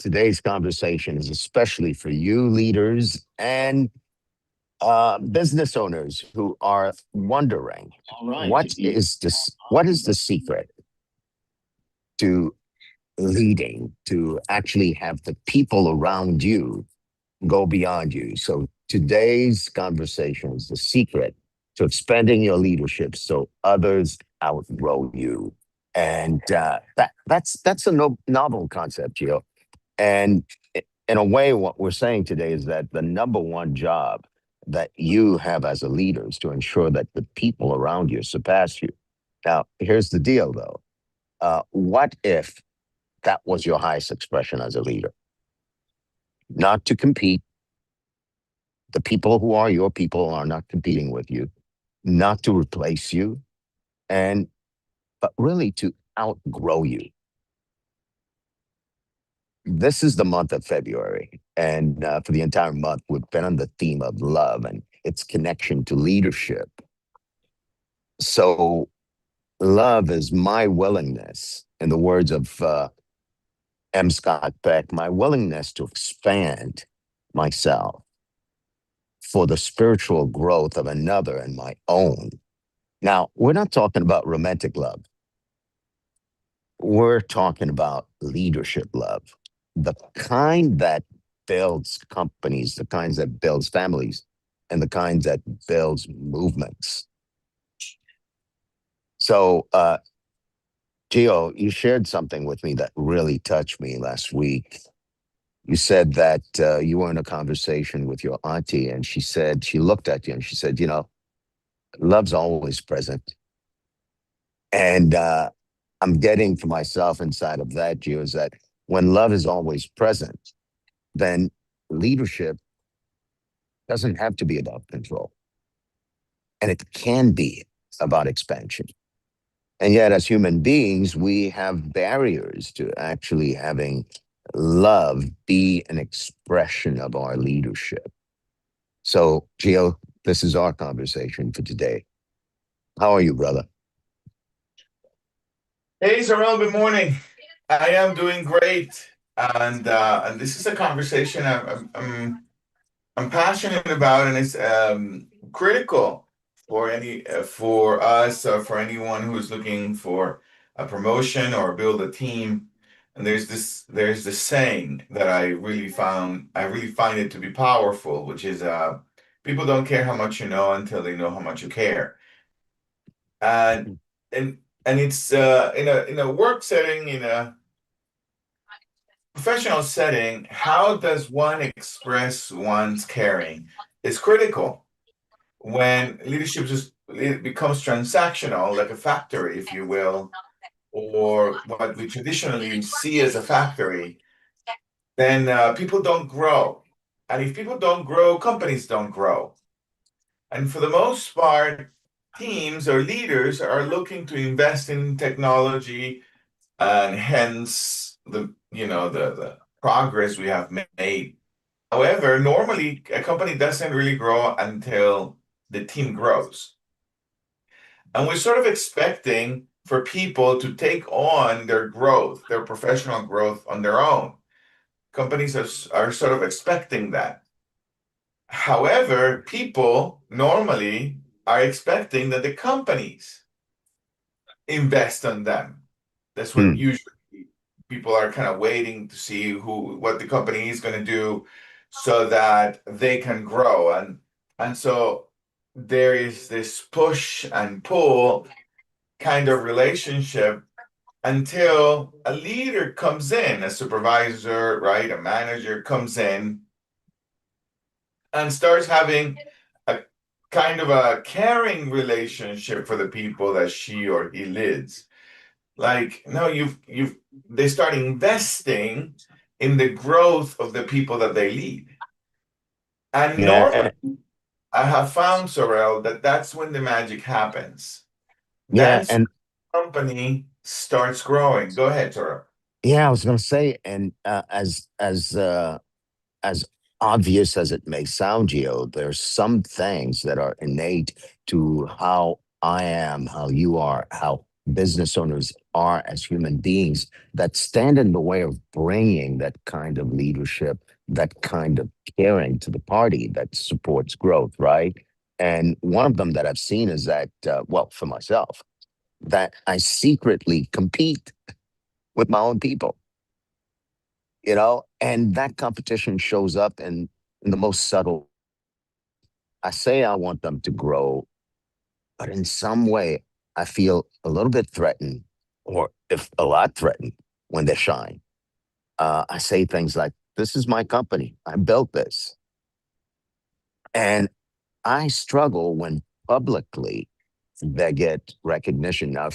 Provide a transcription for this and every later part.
today's conversation is especially for you leaders and business owners who are wondering what is the secret to leading, to actually have the people around you go beyond you. So today's conversation is the secret to expanding your leadership so others outgrow you. And that's a novel concept, Gio. And in a way, what we're saying today is that the number one job that you have as a leader is to ensure that the people around you surpass you. Now, here's the deal, though. What if that was your highest expression as a leader? Not to compete. The people who are your people are not competing with you, not to replace you, and but really to outgrow you. This is the month of February, and for the entire month, we've been on the theme of love and its connection to leadership. So, love is my willingness, in the words of M. Scott Peck, my willingness to expand myself for the spiritual growth of another and my own. Now, we're not talking about romantic love. We're talking about leadership love, the kind that builds companies, the kinds that builds families, and the kinds that builds movements. So, Gio, you shared something with me that really touched me last week. You said that you were in a conversation with your auntie, and she looked at you and she said, love's always present. And I'm getting for myself inside of that, Gio, is that when love is always present, then leadership doesn't have to be about control. And it can be about expansion. And yet, as human beings, we have barriers to actually having love be an expression of our leadership. So, Gio, this is our conversation for today. How are you, brother? Hey, Zarel, good morning. I am doing great, and this is a conversation I'm passionate about, and it's critical for any for us or for anyone who's looking for a promotion or build a team. And there's this saying that I really find it to be powerful, which is people don't care how much you know until they know how much you care. And and and it's in a work setting, in a professional setting, how does one express one's caring is critical. When leadership just it becomes transactional, like a factory, if you will, or what we traditionally see as a factory, then people don't grow. And if people don't grow, companies don't grow. And for the most part, teams or leaders are looking to invest in technology, and hence the progress we have made. However, normally a company doesn't really grow until the team grows. And we're sort of expecting for people to take on their growth, their professional growth on their own. Companies are sort of expecting that. However, people normally are expecting that the companies invest on them. That's what Hmm. usually people are kind of waiting to see what the company is going to do so that they can grow. And so there is this push and pull kind of relationship until a leader comes in, a supervisor, right, a manager comes in and starts having a kind of a caring relationship for the people that she or he leads. Like, no, you've they start investing in the growth of the people that they lead. And normally Yeah, I have found, Sorel, that that's when the magic happens. yeah, That's and when the company starts growing. Go ahead, Sorel. yeah. I was going to say, and as obvious as it may sound, Gio, there's some things that are innate to how I am, how you are, how business owners are as human beings that stand in the way of bringing that kind of leadership, that kind of caring to the party that supports growth, right? And one of them that I've seen is that, well, for myself, that I secretly compete with my own people, and that competition shows up in the most subtle ways. I say I want them to grow, but in some way, I feel a little bit threatened, or if a lot threatened, when they shine. I say things like, "This is my company. I built this," and I struggle when publicly they get recognition. Now,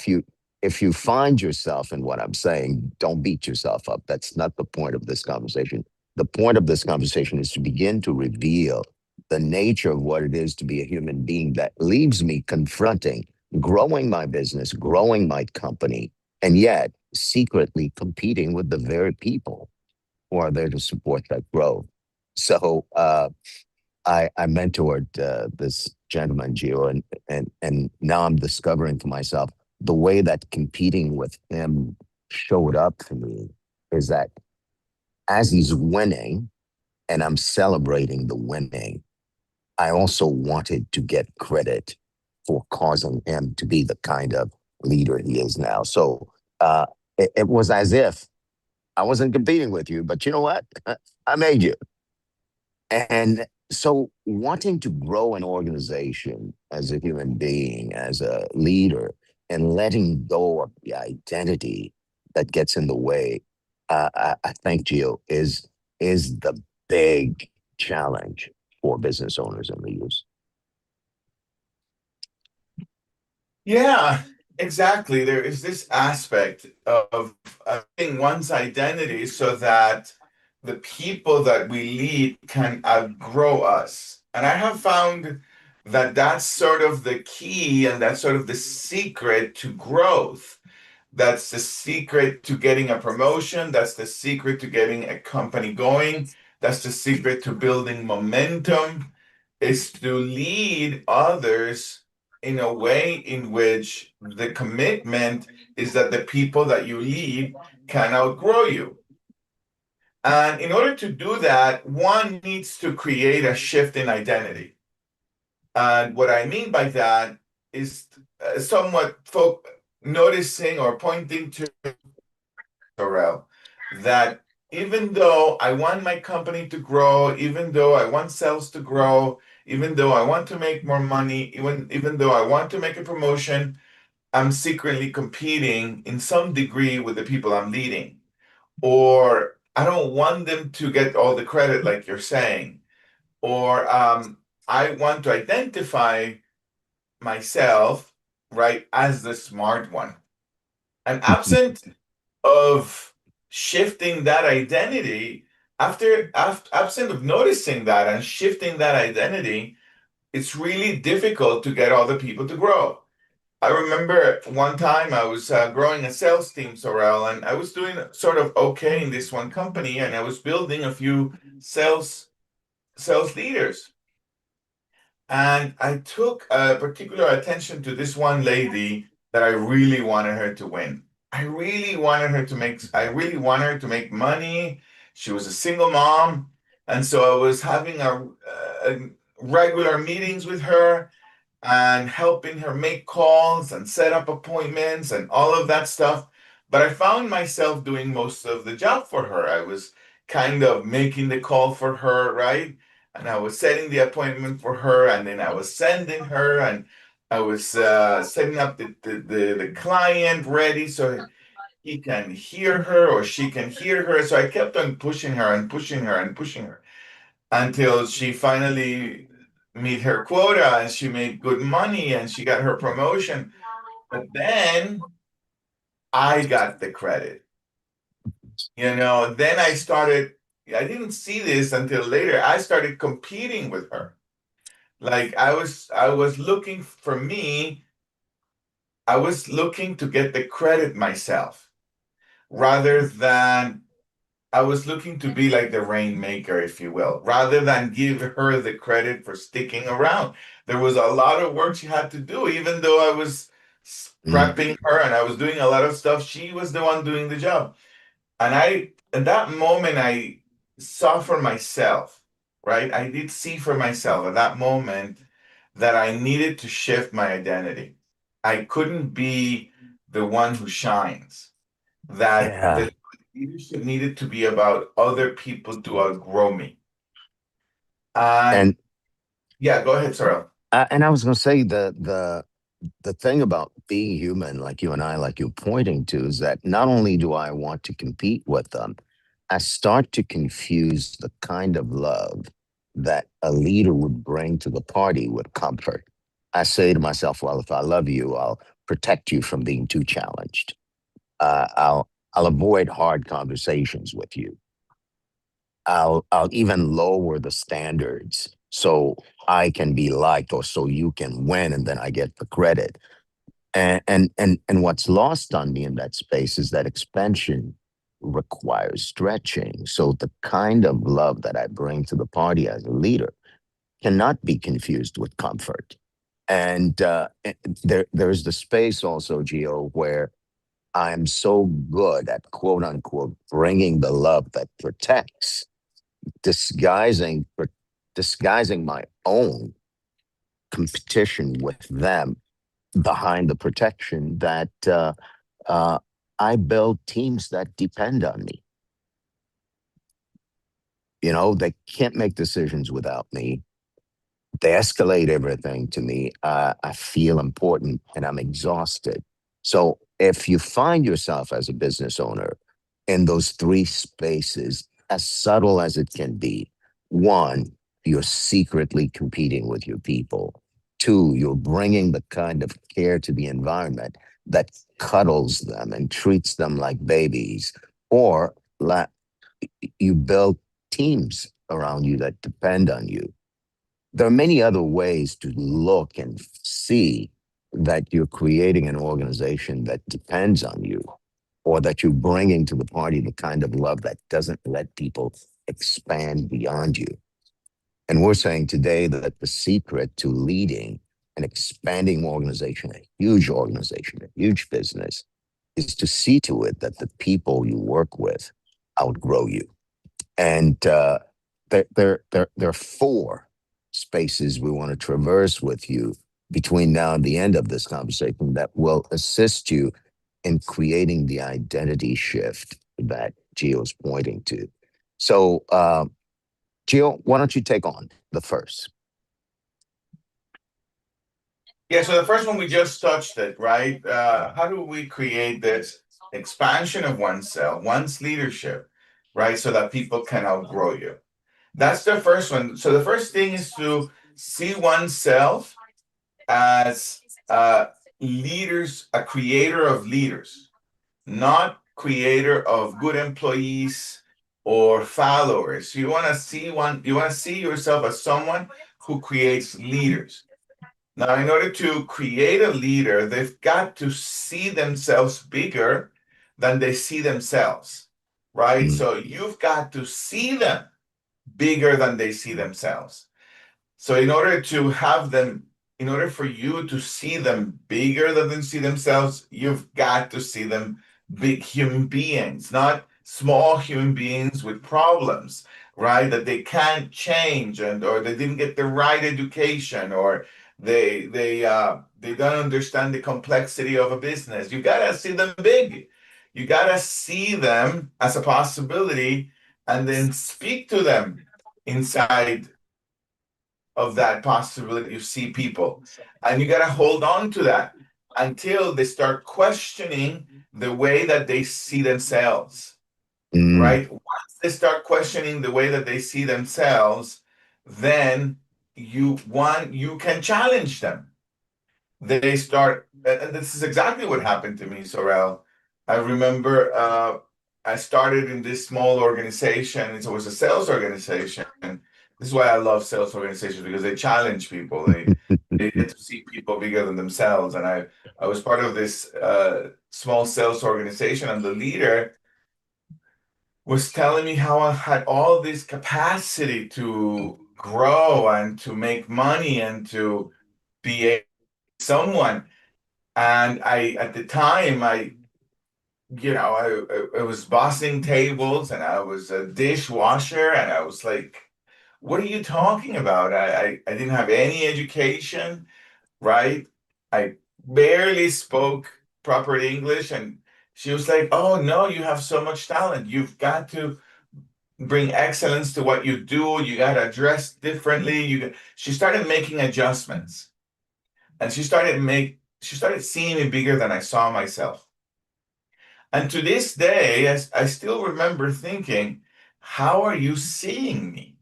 if you find yourself in what I'm saying, don't beat yourself up. That's not the point of this conversation. The point of this conversation is to begin to reveal the nature of what it is to be a human being that leaves me confronting growing my business, growing my company, and yet secretly competing with the very people who are there to support that growth. So I mentored this gentleman, Gio, and now I'm discovering for myself the way that competing with him showed up for me is that as he's winning and I'm celebrating the winning, I also wanted to get credit for causing him to be the kind of leader he is now. So it was as if I wasn't competing with you, but you know what? I made you. And so, wanting to grow an organization as a human being, as a leader, and letting go of the identity that gets in the way, I think, Gio, is the big challenge for business owners and leaders. Yeah, exactly. There is this aspect of having one's identity so that the people that we lead can outgrow us. And I have found that that's sort of the key and that's sort of the secret to growth. That's the secret to getting a promotion. That's the secret to getting a company going. That's the secret to building momentum, is to lead others in a way in which the commitment is that the people that you lead can outgrow you. And in order to do that, one needs to create a shift in identity. And what I mean by that is somewhat noticing or pointing to Sorrel, that even though I want my company to grow, even though I want sales to grow, even though I want to make more money, even though I want to make a promotion, I'm secretly competing in some degree with the people I'm leading. Or I don't want them to get all the credit, like you're saying. Or I want to identify myself, right, as the smart one. And absent of shifting that identity, absent of noticing that and shifting that identity, it's really difficult to get other people to grow. I remember one time I was growing a sales team, Sorrel, and I was doing sort of okay in this one company, and I was building a few sales leaders. And I took a particular attention to this one lady that I really wanted her to win. I really wanted her to make money. She was a single mom. And so I was having a regular meetings with her and helping her make calls and set up appointments and all of that stuff. But I found myself doing most of the job for her. I was kind of making the call for her, right? And I was setting the appointment for her, and then I was sending her, and I was setting up the client ready so he can hear her or she can hear her. So I kept on pushing her and pushing her and pushing her until she finally meet her quota and she made good money and she got her promotion. But then I got the credit. Then I didn't see this until later. I started competing with her. Like I was looking for me, I was looking to get the credit myself rather than I was looking to be like the rainmaker, if you will, rather than give her the credit for sticking around. There was a lot of work she had to do, even though I was mm, prepping her, and I was doing a lot of stuff. She was the one doing the job. And in that moment, I saw for myself, right? I did see for myself at that moment that I needed to shift my identity. I couldn't be the one who shines, that yeah. the leadership needed to be about other people to outgrow me. And And yeah, go ahead, Sorrel. and I was going to say the thing about being human, like you and I, like you're pointing to, is that not only do I want to compete with them, I start to confuse the kind of love that a leader would bring to the party with comfort. I say to myself, well, if I love you, I'll protect you from being too challenged. I'll avoid hard conversations with you. I'll even lower the standards so I can be liked or so you can win and then I get the credit. And what's lost on me in that space is that expansion requires stretching. So the kind of love that I bring to the party as a leader cannot be confused with comfort. And there's the space also, Gio, where I'm so good at quote unquote bringing the love that protects, disguising disguising my own competition with them behind the protection that uh, I build teams that depend on me. You know, they can't make decisions without me. They escalate everything to me. I feel important and I'm exhausted. So if you find yourself as a business owner in those three spaces, as subtle as it can be, one, you're secretly competing with your people. Two, you're bringing the kind of care to the environment that cuddles them and treats them like babies. Or you build teams around you that depend on you. There are many other ways to look and see that you're creating an organization that depends on you or that you're bringing to the party the kind of love that doesn't let people expand beyond you. And we're saying today that the secret to leading an expanding organization, a huge business, is to see to it that the people you work with outgrow you. And there are four spaces we want to traverse with you between now and the end of this conversation that will assist you in creating the identity shift that Gio's pointing to. So, Gio, why don't you take on the first? Yeah, so the first one we just touched it, right? How do we create this expansion of oneself, one's leadership, right? So that people can outgrow you. That's the first one. So the first thing is to see oneself as leaders, a creator of leaders, not creator of good employees or followers. You want to see yourself as someone who creates leaders. Now, in order to create a leader, they've got to see themselves bigger than they see themselves, right? Mm, So you've got to see them bigger than they see themselves. So in order for you to see them bigger than they see themselves, you've got to see them big human beings, not small human beings with problems, right? That they can't change and or they didn't get the right education or they don't understand the complexity of a business. You gotta see them big. You gotta see them as a possibility and then speak to them inside of that possibility. You see people, and you got to hold on to that until they start questioning the way that they see themselves, mm, right? Once they start questioning the way that they see themselves, then you can challenge them. They start, and this is exactly what happened to me, Sorel. I remember I started in this small organization. It was a sales organization. This is why I love sales organizations because they challenge people. They get to see people bigger than themselves. And I was part of this small sales organization, and the leader was telling me how I had all this capacity to grow and to make money and to be someone. And at the time, I was bossing tables and I was a dishwasher, and I was like, what are you talking about? I didn't have any education, right? I barely spoke proper English. And she was like, oh no, you have so much talent. You've got to bring excellence to what you do. You got to dress differently. She started making adjustments, and she started seeing me bigger than I saw myself. And to this day, I still remember thinking, how are you seeing me?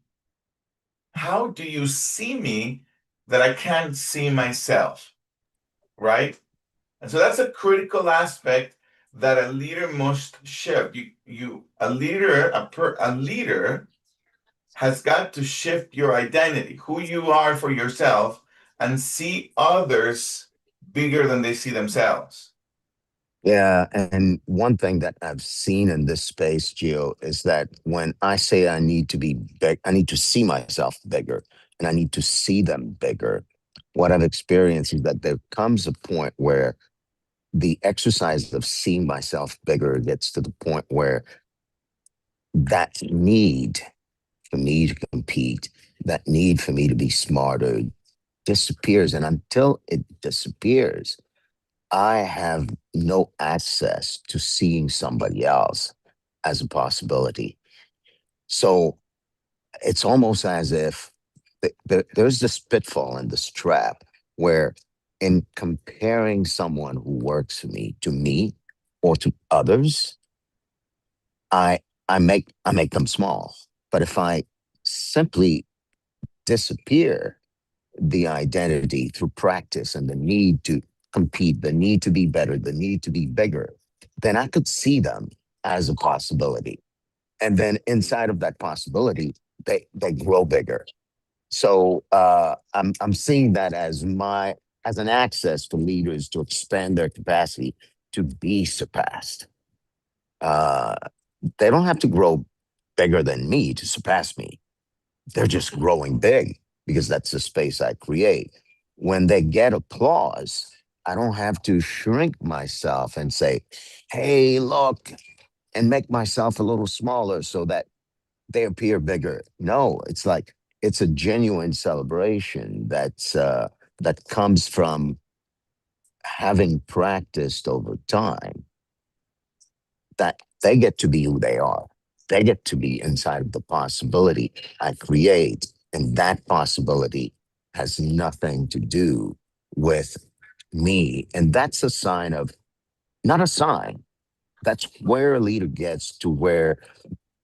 How do you see me that I can't see myself? Right? And so that's a critical aspect that a leader must shift. A leader has got to shift your identity, who you are for yourself, and see others bigger than they see themselves. Yeah, and one thing that I've seen in this space, Gio, is that when I say I need to be big, I need to see myself bigger and I need to see them bigger. What I've experienced is that there comes a point where the exercise of seeing myself bigger gets to the point where that need for me to compete, that need for me to be smarter disappears. And until it disappears, I have no access to seeing somebody else as a possibility. So it's almost as if there's this pitfall and this trap where, in comparing someone who works for me or to others, I I make them small. But if I simply disappear the identity through practice and the need to compete, the need to be better, the need to be bigger, then I could see them as a possibility. And then inside of that possibility, they grow bigger. So I'm seeing that as as an access for leaders to expand their capacity to be surpassed. Uh, they don't have to grow bigger than me to surpass me. They're just growing big because that's the space I create. When they get applause, I don't have to shrink myself and say, hey, look, and make myself a little smaller so that they appear bigger. No, it's like it's a genuine celebration that comes from having practiced over time, that they get to be who they are. They get to be inside of the possibility I create. And that possibility has nothing to do with me. And that's a sign of, not a sign, that's where a leader gets to where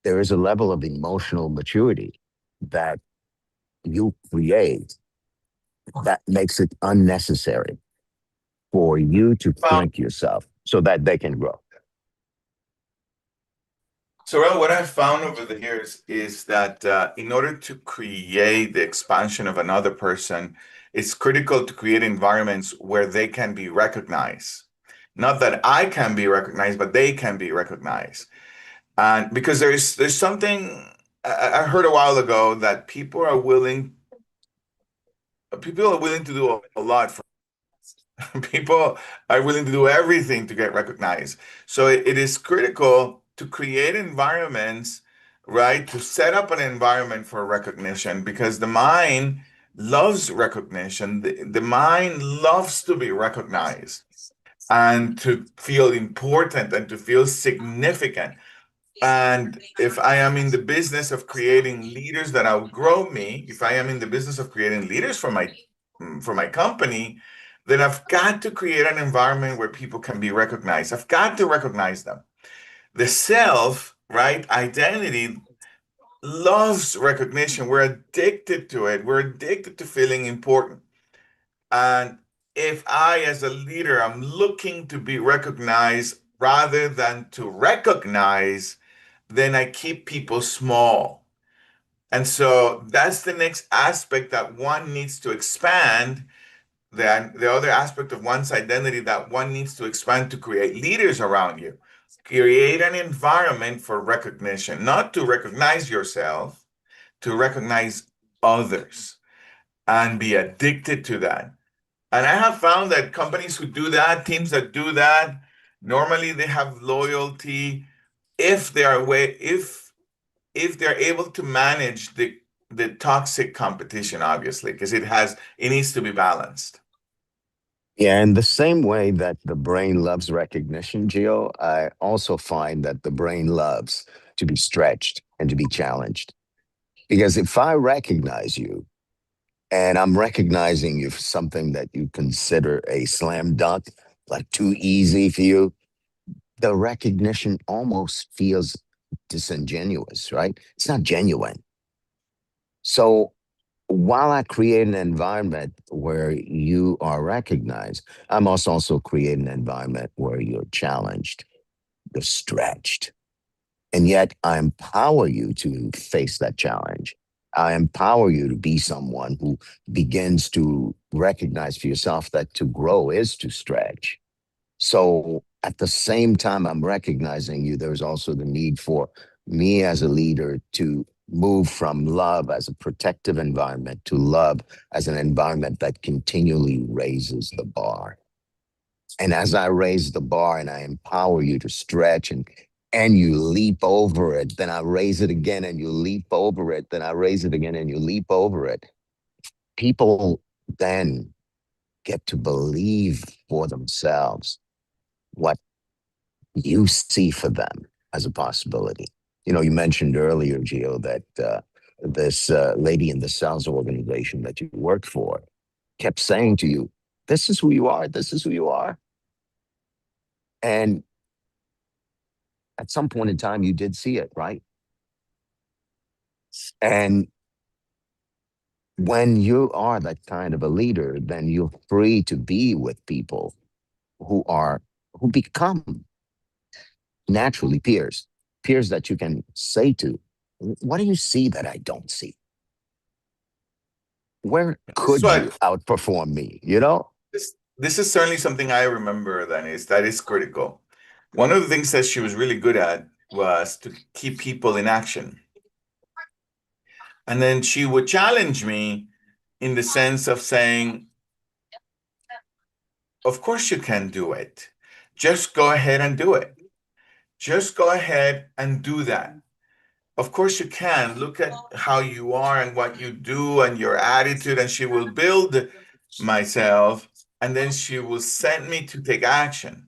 there is a level of emotional maturity that you create that makes it unnecessary for you to Found shrink yourself so that they can grow. So, Ral, what I've found over the years is that in order to create the expansion of another person, it's critical to create environments where they can be recognized. Not that I can be recognized, but they can be recognized. And because there's something I heard a while ago that people are willing to do a lot. People are willing to do everything to get recognized. So it is critical to create environments, right? To set up an environment for recognition, because the mind loves recognition. The mind loves to be recognized and to feel important and to feel significant. And if I am in the business of creating leaders that outgrow me, if I am in the business of creating leaders for my company, then I've got to create an environment where people can be recognized. I've got to recognize them. The self, right, identity loves recognition. We're addicted to it. We're addicted to feeling important. And if I, as a leader, am looking to be recognized rather than to recognize, then I keep people small. And so that's the next aspect that one needs to expand. The other aspect of one's identity that one needs to expand to create leaders around you. Create an environment for recognition, not to recognize yourself, to recognize others and be addicted to that. And I have found that companies who do that, teams that do that, normally they have loyalty if they are way if they're able to manage the toxic competition, obviously, because it needs to be balanced. Yeah, in the same way that the brain loves recognition, Gio, I also find that the brain loves to be stretched and to be challenged. Because if I recognize you and I'm recognizing you for something that you consider a slam dunk, like too easy for you, the recognition almost feels disingenuous, right? It's not genuine. So while I create an environment where you are recognized, I must also create an environment where you're challenged, you're stretched. And yet I empower you to face that challenge. I empower you to be someone who begins to recognize for yourself that to grow is to stretch. So at the same time, I'm recognizing you, there's also the need for me as a leader to move from love as a protective environment to love as an environment that continually raises the bar. And as I raise the bar and I empower you to stretch and you leap over it, then I raise it again and you leap over it, then I raise it again and you leap over it. People then get to believe for themselves what you see for them as a possibility. You know, you mentioned earlier, Gio, that this lady in the sales organization that you worked for kept saying to you, "This is who you are. This is who you are." And at some point in time, you did see it, right? And when you are that kind of a leader, then you're free to be with people who are who become naturally peers, peers that you can say to, "What do you see that I don't see? Where This is could you what outperform me?" You know? this is certainly something I remember that is critical. One of the things that she was really good at was to keep people in action. And then she would challenge me in the sense of saying, of course you can do it. Just go ahead and do it. Just go ahead and do that. Of course you can. Look at how you are and what you do and your attitude. And she will build myself and then she will send me to take action.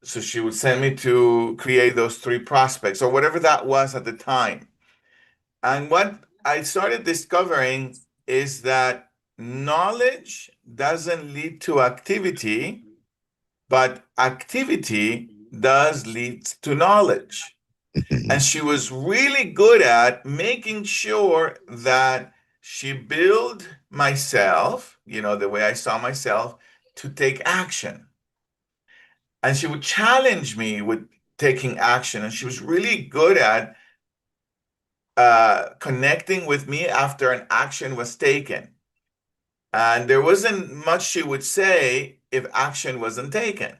So she would send me to create those three prospects or whatever that was at the time. And what I started discovering is that knowledge doesn't lead to activity, but activity does lead to knowledge. And she was really good at making sure that she built myself, the way I saw myself, to take action. And she would challenge me with taking action. And she was really good at connecting with me after an action was taken. And there wasn't much she would say if action wasn't taken.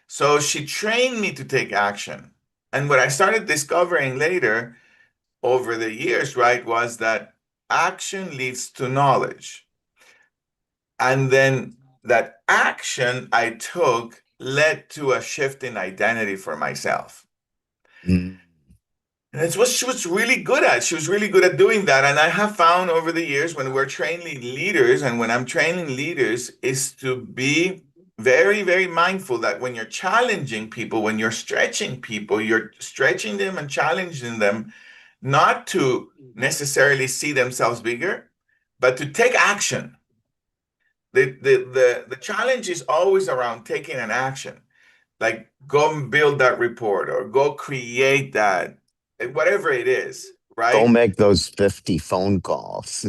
So she trained me to take action. And what I started discovering later over the years, right, was that action leads to knowledge. And then that action I took led to a shift in identity for myself. Mm. And it's what she was really good at. She was really good at doing that. And I have found over the years when we're training leaders and when I'm training leaders is to be very, very mindful that when you're challenging people, when you're stretching them and challenging them not to necessarily see themselves bigger, but to take action. The challenge is always around taking an action, like go and build that report or go create that, whatever it is, Go right? make those 50 phone calls.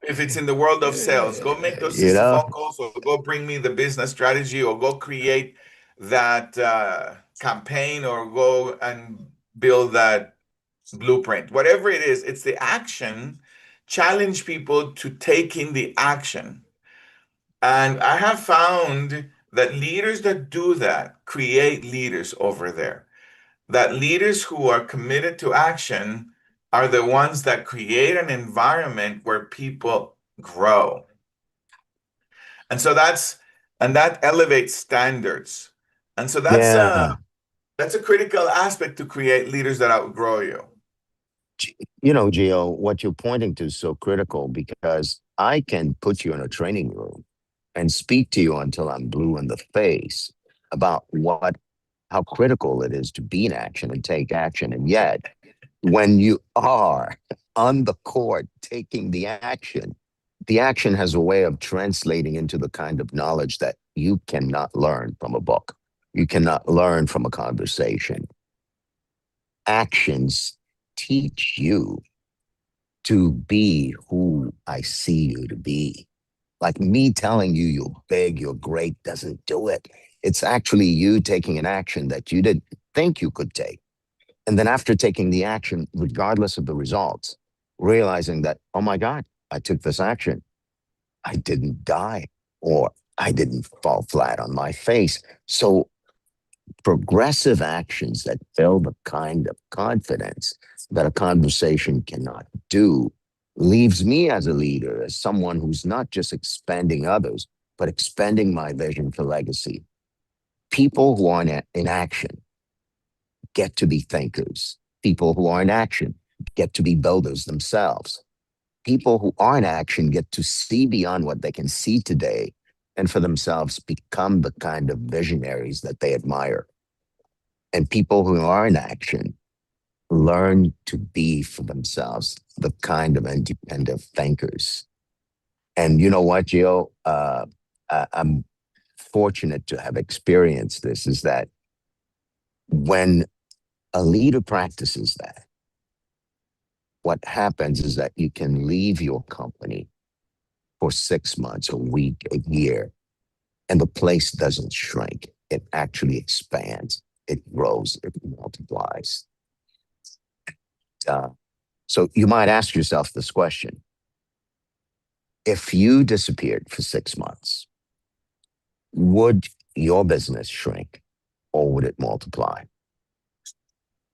If it's in the world of sales, go make those You 60 know? phone calls or go bring me the business strategy or go create that campaign or go and build that blueprint. Whatever it is, it's the action. Challenge people to taking the action. And I have found that leaders that do that create leaders over there. That leaders who are committed to action are the ones that create an environment where people grow. And so that elevates standards. And so Yeah. that's a critical aspect to create leaders that outgrow you. Gio, what you're pointing to is so critical because I can put you in a training room and speak to you until I'm blue in the face about how critical it is to be in action and take action. And yet, when you are on the court taking the action has a way of translating into the kind of knowledge that you cannot learn from a book. You cannot learn from a conversation. Actions teach you to be who I see you to be. Like me telling you you're big, you're great doesn't do it. It's actually you taking an action that you didn't think you could take. And then after taking the action, regardless of the results, realizing that, oh my God, I took this action. I didn't die or I didn't fall flat on my face. So progressive actions that build the kind of confidence that a conversation cannot do leaves me as a leader, as someone who's not just expanding others, but expanding my vision for legacy. People who are in action get to be thinkers. People who are in action get to be builders themselves. People who are in action get to see beyond what they can see today and for themselves become the kind of visionaries that they admire. And people who are in action learn to be for themselves the kind of independent thinkers. And you know what, Gio? I'm fortunate to have experienced this is that when a leader practices that, what happens is that you can leave your company for 6 months, a week, a year, and the place doesn't shrink. It actually expands, it grows, it multiplies. Uh, so you might ask yourself this question: if you disappeared for 6 months, would your business shrink or would it multiply?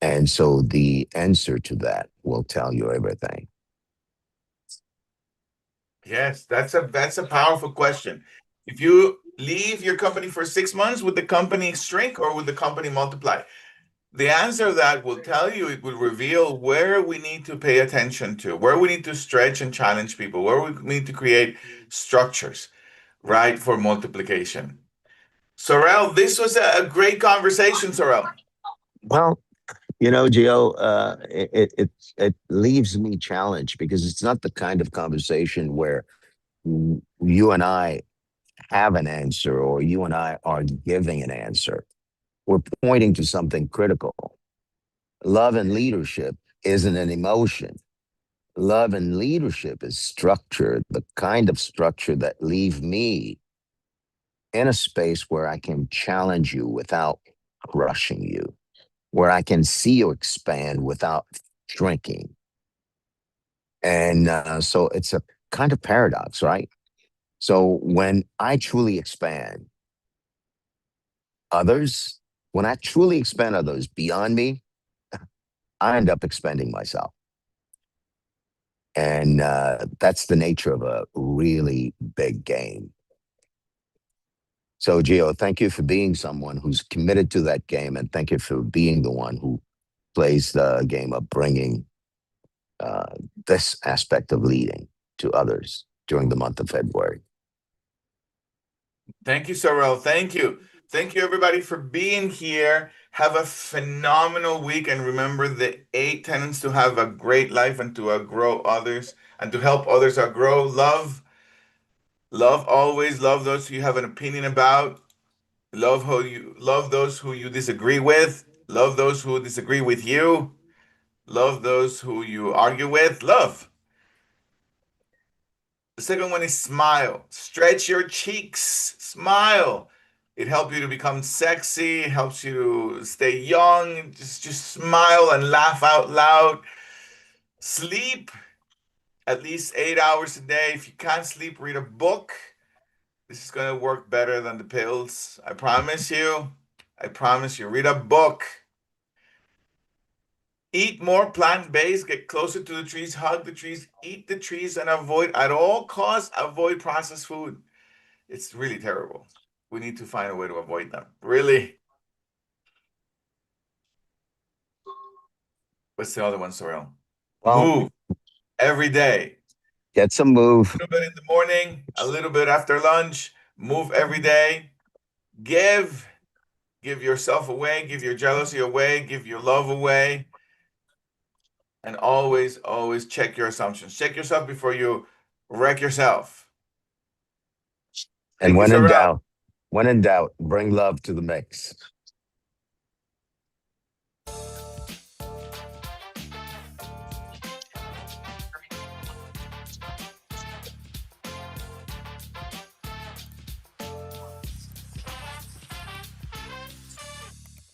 And so the answer to that will tell you everything. Yes, that's a powerful question. If you leave your company for 6 months, would the company shrink or would the company multiply? The answer to that will tell you, it will reveal where we need to pay attention to, where we need to stretch and challenge people, where we need to create structures, right, for multiplication. Sorrel, this was a great conversation, Sorrel. Well, Gio, it leaves me challenged because it's not the kind of conversation where you and I have an answer or you and I are giving an answer. We're pointing to something critical. Love and leadership isn't an emotion. Love and leadership is structure, the kind of structure that leave me in a space where I can challenge you without crushing you, where I can see you expand without shrinking. And so it's a kind of paradox, right? So when I truly expand others, when I truly expand others beyond me, I end up expanding myself. And that's the nature of a really big game. So, Gio, thank you for being someone who's committed to that game. And thank you for being the one who plays the game of bringing uh, this aspect of leading to others during the month of February. Thank you, Sorrel. Thank you. Thank you, everybody, for being here. Have a phenomenal week. And remember the 8 tenets to have a great life and to outgrow others and to help others outgrow. Love always. Love those who you have an opinion about. Love those who you disagree with. Love those who disagree with you. Love those who you argue with. Love. The second one is smile. Stretch your cheeks. Smile. It helps you to become sexy. It helps you to stay young. Just smile and laugh out loud. Sleep at least 8 hours a day. If you can't sleep, read a book. This is going to work better than the pills. I promise you. I promise you. Read a book. Eat more plant-based, get closer to the trees, hug the trees, eat the trees, and avoid, at all costs, avoid processed food. It's really terrible. We need to find a way to avoid them. Really? What's the other one, Sorel? Well, Move every day. get some move. A little bit in the morning, a little bit after lunch. Move every day. Give. Give yourself away. Give your jealousy away. Give your love away. And always, always check your assumptions. Check yourself before you wreck yourself. And Thank you, Sorel. when in doubt, bring love to the mix.